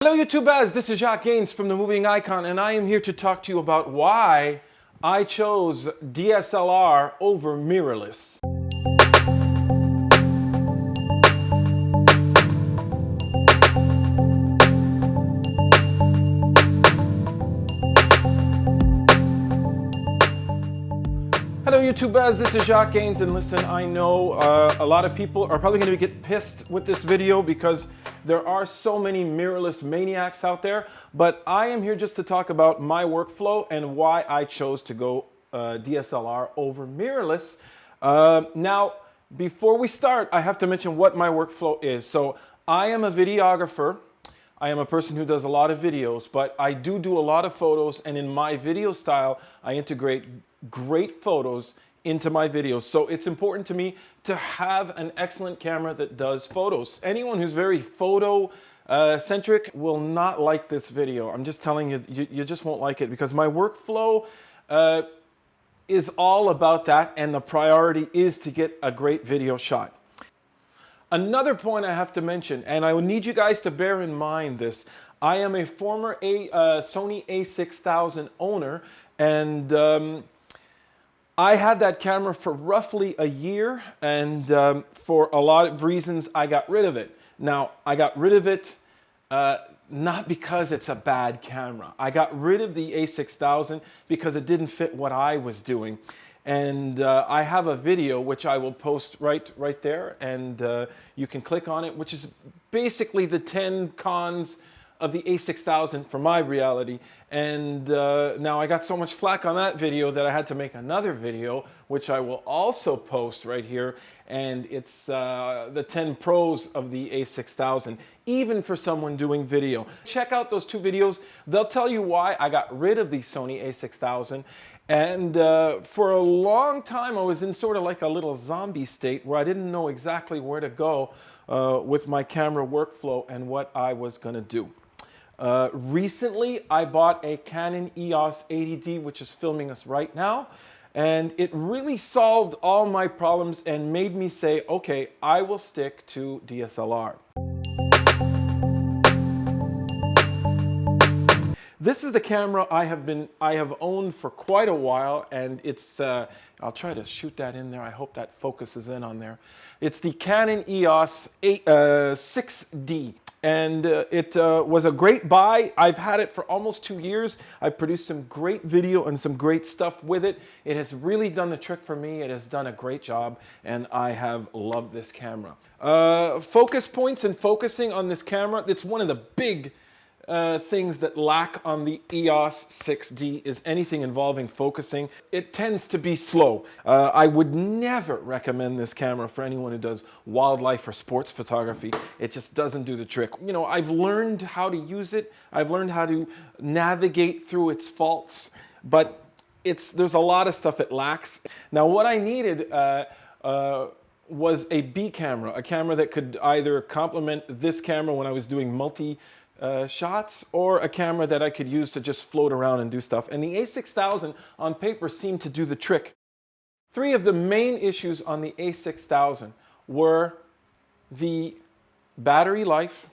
Hello YouTubers, this is Jacques from the Moving Icon, and I am here to talk to you about why I chose DSLR over mirrorless. Hello YouTubers, this is Jacques, and listen, I know a lot of people are probably going to get pissed with this video because there are so many mirrorless maniacs out there, but I am here just to talk about my workflow and why I chose to go DSLR over mirrorless. Now, before we start, I have to mention what my workflow is. So I am a videographer. I am a person who does a lot of videos, but I do a lot of photos, and in my video style, I integrate great photos into my videos. So it's important to me to have an excellent camera that does photos. Anyone who's very photo centric will not like this video. I'm just telling you, you just won't like it because my workflow is all about that, and the priority is to get a great video shot. Another point I have to mention, and I need you guys to bear in mind this, I am a former Sony A6000 owner, and I had that camera for roughly a year, and for a lot of reasons I got rid of it. Now, I got rid of it not because it's a bad camera. I got rid of the A6000 because it didn't fit what I was doing. And I have a video which I will post right there, and you can click on it, which is basically the 10 cons of the A6000 for my reality. And now I got so much flack on that video that I had to make another video, which I will also post right here. And it's the 10 pros of the A6000, even for someone doing video. Check out those two videos. They'll tell you why I got rid of the Sony A6000. And for a long time, I was in sort of like a little zombie state where I didn't know exactly where to go with my camera workflow and what I was going to do. Recently, I bought a Canon EOS 80D, which is filming us right now. And it really solved all my problems and made me say, okay, I will stick to DSLR. This is the camera I have owned for quite a while, and it's, I'll try to shoot that in there. I hope that focuses in on there. It's the Canon EOS 6D, and it was a great buy. I've had it for almost 2 years. I've produced some great video and some great stuff with it. It has really done the trick for me. It has done a great job, and I have loved this camera. Focus points and focusing on this camera, it's one of the big things that lack on the EOS 6D is anything involving focusing. It tends to be slow. I would never recommend this camera for anyone who does wildlife or sports photography. It just doesn't do the trick. You know, I've learned how to use it. I've learned how to navigate through its faults, but there's a lot of stuff it lacks. Now, what I needed was a B camera, a camera that could either complement this camera when I was doing multi shots, or a camera that I could use to just float around and do stuff. And the A6000 on paper seemed to do the trick. Three of the main issues on the A6000 were the battery life,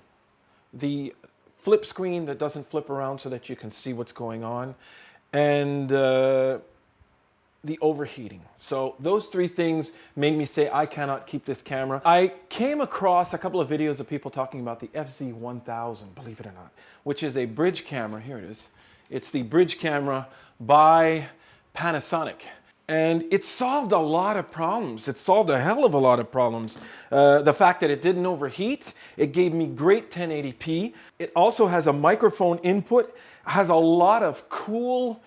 the flip screen that doesn't flip around so that you can see what's going on, and the overheating. So those three things made me say I cannot keep this camera. I came across a couple of videos of people talking about the FZ1000, believe it or not, which is a bridge camera. Here it is. It's the bridge camera by Panasonic. And it solved a lot of problems. It solved a hell of a lot of problems. The fact that it didn't overheat, it gave me great 1080p. It also has a microphone input, has a lot of cool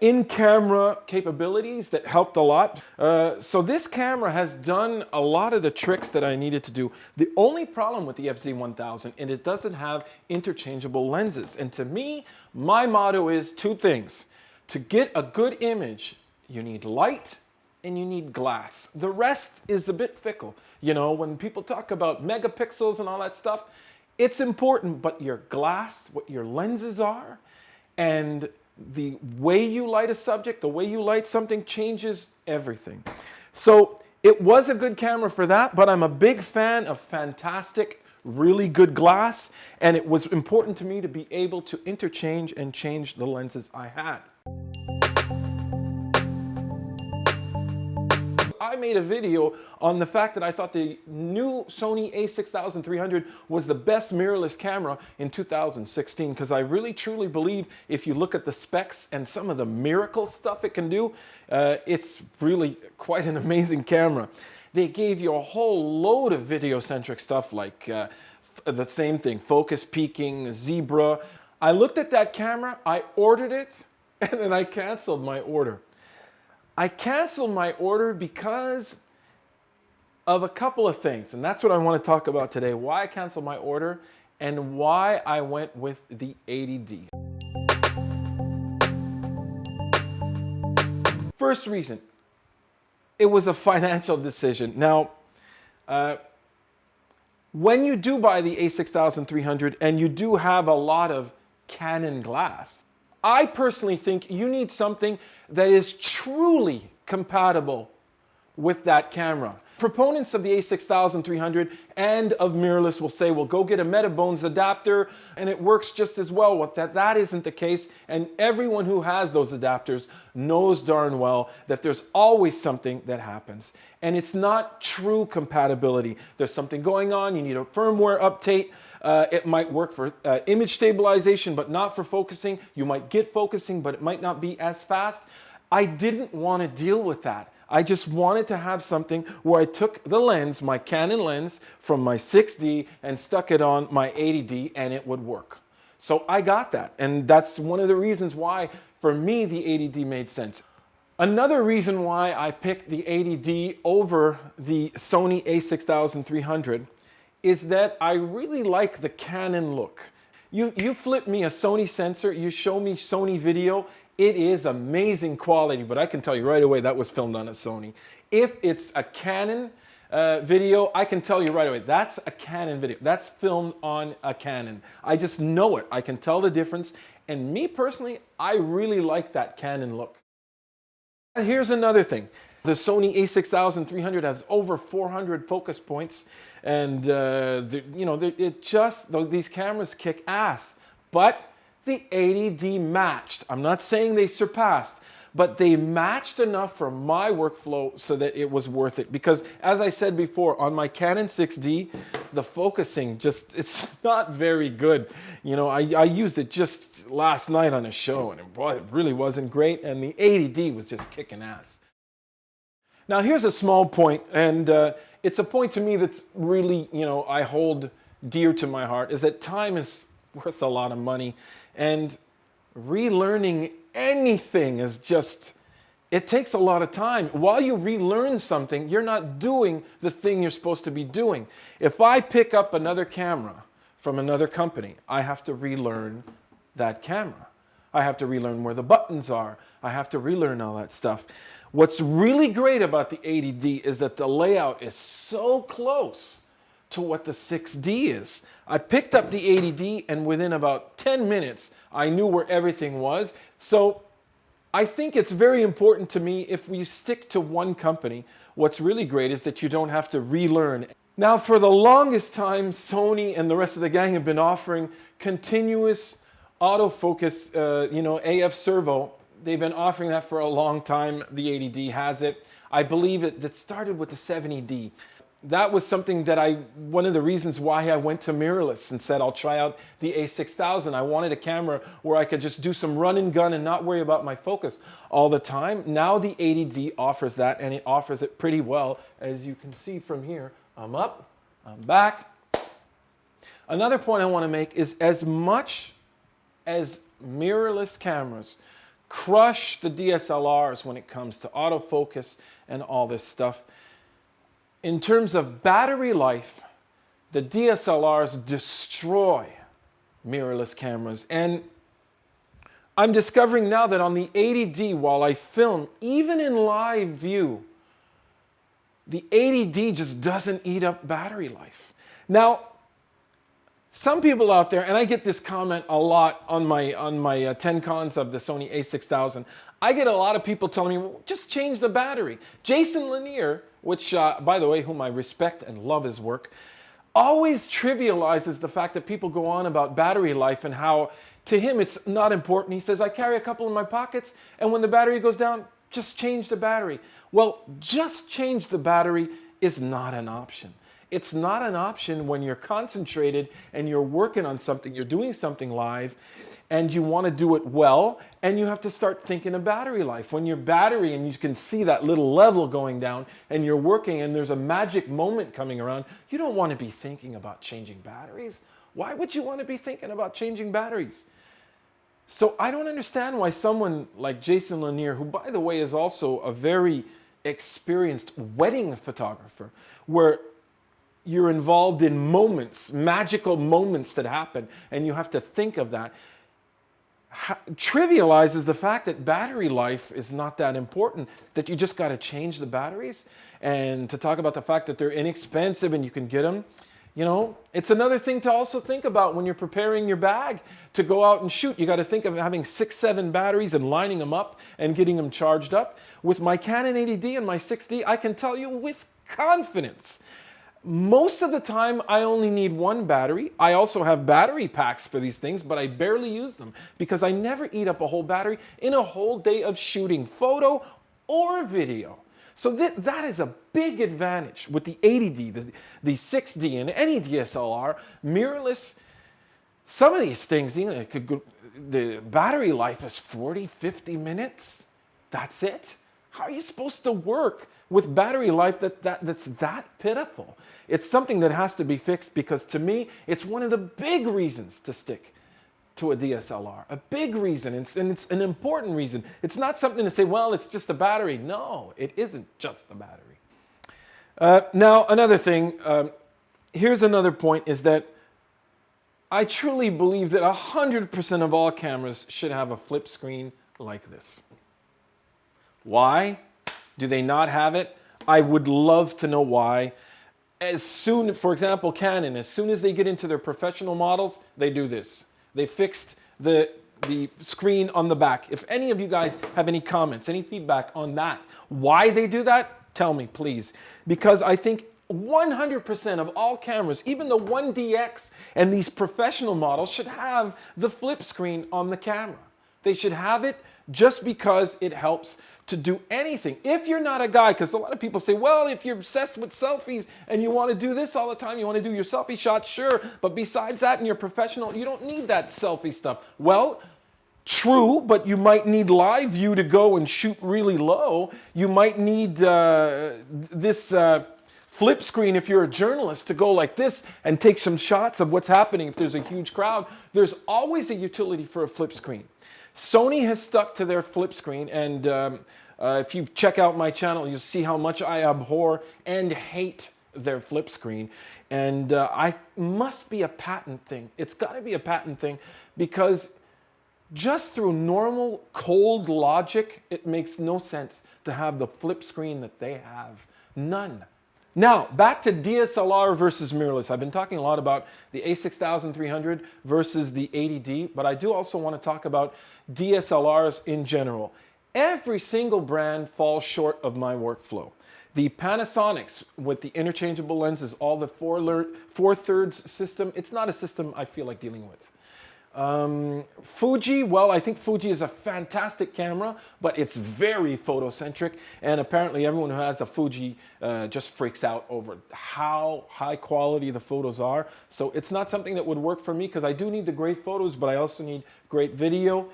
in-camera capabilities that helped a lot. So this camera has done a lot of the tricks that I needed to do. The only problem with the FZ1000 is it doesn't have interchangeable lenses. And to me, my motto is two things. To get a good image, you need light and you need glass. The rest is a bit fickle. You know, when people talk about megapixels and all that stuff, it's important, but your glass, what your lenses are, and the way you light a subject, the way you light something changes everything. So it was a good camera for that, but I'm a big fan of fantastic really good glass, and it was important to me to be able to interchange and change the lenses I had. I made a video on the fact that I thought the new Sony A6300 was the best mirrorless camera in 2016, because I really truly believe if you look at the specs and some of the miracle stuff it can do, it's really quite an amazing camera. They gave you a whole load of videocentric stuff like the same thing, focus peaking, zebra. I looked at that camera, I ordered it, and then I canceled my order. I canceled my order because of a couple of things, and that's what I want to talk about today. Why I canceled my order and why I went with the 80D. First reason, it was a financial decision. Now, when you do buy the A6300 and you do have a lot of Canon glass, I personally think you need something that is truly compatible with that camera. Proponents of the A6300 and of mirrorless will say, well, go get a Metabones adapter and it works just as well with that. That isn't the case, and everyone who has those adapters knows darn well that there's always something that happens. And it's not true compatibility. There's something going on, you need a firmware update. It might work for image stabilization, but not for focusing. You might get focusing, but it might not be as fast. I didn't want to deal with that. I just wanted to have something where I took the lens, my Canon lens, from my 6D and stuck it on my 80D and it would work. So I got that. And that's one of the reasons why, for me, the 80D made sense. Another reason why I picked the 80D over the Sony A6300 is that I really like the Canon look. You flip me a Sony sensor, you show me Sony video, it is amazing quality, but I can tell you right away that was filmed on a Sony. If it's a Canon video, I can tell you right away, that's a Canon video. That's filmed on a Canon. I just know it. I can tell the difference. And me personally, I really like that Canon look. And here's another thing. The Sony A6300 has over 400 focus points, and these cameras kick ass. But the 80D matched. I'm not saying they surpassed, but they matched enough for my workflow so that it was worth it. Because as I said before, on my Canon 6D, the focusing it's not very good. You know, I used it just last night on a show, and it really wasn't great, and the 80D was just kicking ass. Now here's a small point, and it's a point to me that's really, I hold dear to my heart, is that time is worth a lot of money, and relearning anything is it takes a lot of time. While you relearn something, you're not doing the thing you're supposed to be doing. If I pick up another camera from another company, I have to relearn that camera. I have to relearn where the buttons are. I have to relearn all that stuff. What's really great about the 80D is that the layout is so close to what the 6D is. I picked up the 80D and within about 10 minutes, I knew where everything was. So I think it's very important to me, if we stick to one company, what's really great is that you don't have to relearn. Now, for the longest time, Sony and the rest of the gang have been offering continuous autofocus, AF servo. They've been offering that for a long time. The 80D has it. I believe that started with the 70D. That was something that one of the reasons why I went to mirrorless and said, I'll try out the A6000. I wanted a camera where I could just do some run and gun and not worry about my focus all the time. Now the 80D offers that, and it offers it pretty well. As you can see from here, I'm up, I'm back. Another point I want to make is, as much as mirrorless cameras crush the DSLRs when it comes to autofocus and all this stuff, in terms of battery life, the DSLRs destroy mirrorless cameras. And I'm discovering now that on the 80D, while I film, even in live view, the 80D just doesn't eat up battery life. Now, some people out there, and I get this comment a lot on my 10 cons of the Sony A6000, I get a lot of people telling me, well, just change the battery. Jason Lanier, which, by the way, whom I respect and love his work, always trivializes the fact that people go on about battery life and how to him it's not important. He says, I carry a couple in my pockets, and when the battery goes down, just change the battery. Well, just change the battery is not an option. It's not an option when you're concentrated and you're working on something, you're doing something live, and you want to do it well, and you have to start thinking of battery life. When your battery, and you can see that little level going down, and you're working, and there's a magic moment coming around, you don't want to be thinking about changing batteries. Why would you want to be thinking about changing batteries? So I don't understand why someone like Jason Lanier, who by the way is also a very experienced wedding photographer, where you're involved in moments, magical moments that happen, and you have to think of that, trivializes the fact that battery life is not that important, that you just got to change the batteries, and to talk about the fact that they're inexpensive and you can get them. You know, it's another thing to also think about when you're preparing your bag to go out and shoot. You got to think of having 6, 7 batteries and lining them up and getting them charged up. With my Canon 80D and my 6D, I can tell you with confidence, most of the time I only need one battery. I also have battery packs for these things, but I barely use them because I never eat up a whole battery in a whole day of shooting photo or video. So that is a big advantage with the 80D, the 6D, and any DSLR, mirrorless. Some of these things, you know, it could go, the battery life is 40, 50 minutes. That's it. How are you supposed to work with battery life that's that pitiful? It's something that has to be fixed, because to me, it's one of the big reasons to stick to a DSLR. A big reason, and it's an important reason. It's not something to say, well, it's just a battery. No, it isn't just a battery. Now, another thing, here's another point, is that I truly believe that 100% of all cameras should have a flip screen like this. Why do they not have it? I would love to know why. As soon, for example, Canon, as soon as they get into their professional models, they do this. They fixed the screen on the back. If any of you guys have any comments, any feedback on that, why they do that, tell me, please. Because I think 100% of all cameras, even the 1DX and these professional models, should have the flip screen on the camera. They should have it just because it helps to do anything. If you're not a guy, because a lot of people say, well, if you're obsessed with selfies and you want to do this all the time, you want to do your selfie shots, sure, but besides that and you're professional, you don't need that selfie stuff. Well, true, but you might need live view to go and shoot really low. You might need this flip screen if you're a journalist to go like this and take some shots of what's happening if there's a huge crowd. There's always a utility for a flip screen. Sony has stuck to their flip screen, and if you check out my channel, you'll see how much I abhor and hate their flip screen. And I must be a patent thing. It's got to be a patent thing, because just through normal cold logic, it makes no sense to have the flip screen that they have. None. Now, back to DSLR versus mirrorless. I've been talking a lot about the A6300 versus the 80D, but I do also want to talk about DSLRs in general. Every single brand falls short of my workflow. The Panasonics with the interchangeable lenses, all the 4/3 system, it's not a system I feel like dealing with. Fuji, well, I think Fuji is a fantastic camera, but it's very photocentric, and apparently everyone who has a Fuji just freaks out over how high quality the photos are. So it's not something that would work for me, because I do need the great photos, but I also need great video.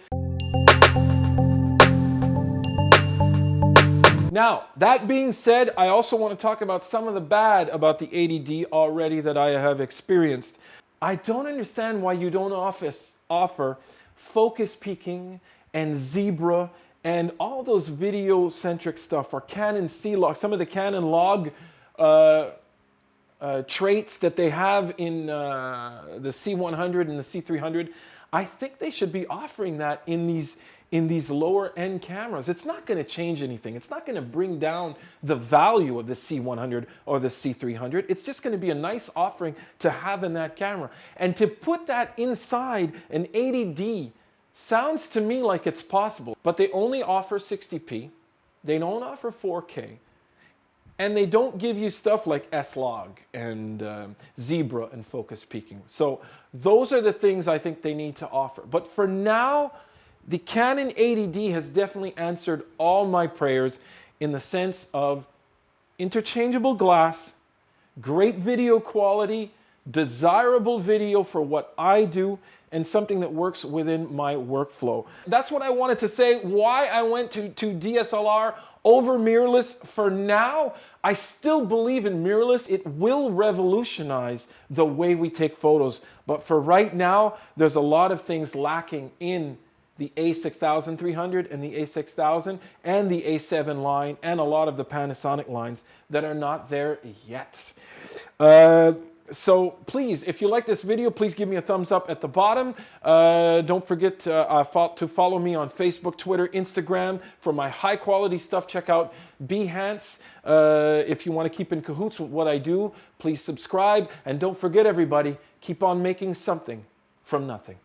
Now, that being said, I also want to talk about some of the bad about the 80D already that I have experienced. I don't understand why you don't offer focus peaking and zebra and all those video-centric stuff, or Canon C-Log, some of the Canon log traits that they have in the C100 and the C300. I think they should be offering that in these lower end cameras. It's not going to change anything. It's not going to bring down the value of the C100 or the C300. It's just going to be a nice offering to have in that camera. And to put that inside an 80D sounds to me like it's possible, but they only offer 60p. They don't offer 4K. and they don't give you stuff like S-Log and Zebra and focus peaking. So those are the things I think they need to offer. But for now, the Canon 80D has definitely answered all my prayers in the sense of interchangeable glass, great video quality, desirable video for what I do, and something that works within my workflow. That's what I wanted to say, why I went to DSLR over mirrorless. For now, I still believe in mirrorless. It will revolutionize the way we take photos. But for right now, there's a lot of things lacking in the A6300 and the A6000 and the A7 line and a lot of the Panasonic lines that are not there yet. So please, if you like this video, please give me a thumbs up at the bottom. Don't forget to follow me on Facebook, Twitter, Instagram for my high quality stuff. Check out Behance. If you want to keep in cahoots with what I do, please subscribe. And don't forget, everybody, keep on making something from nothing.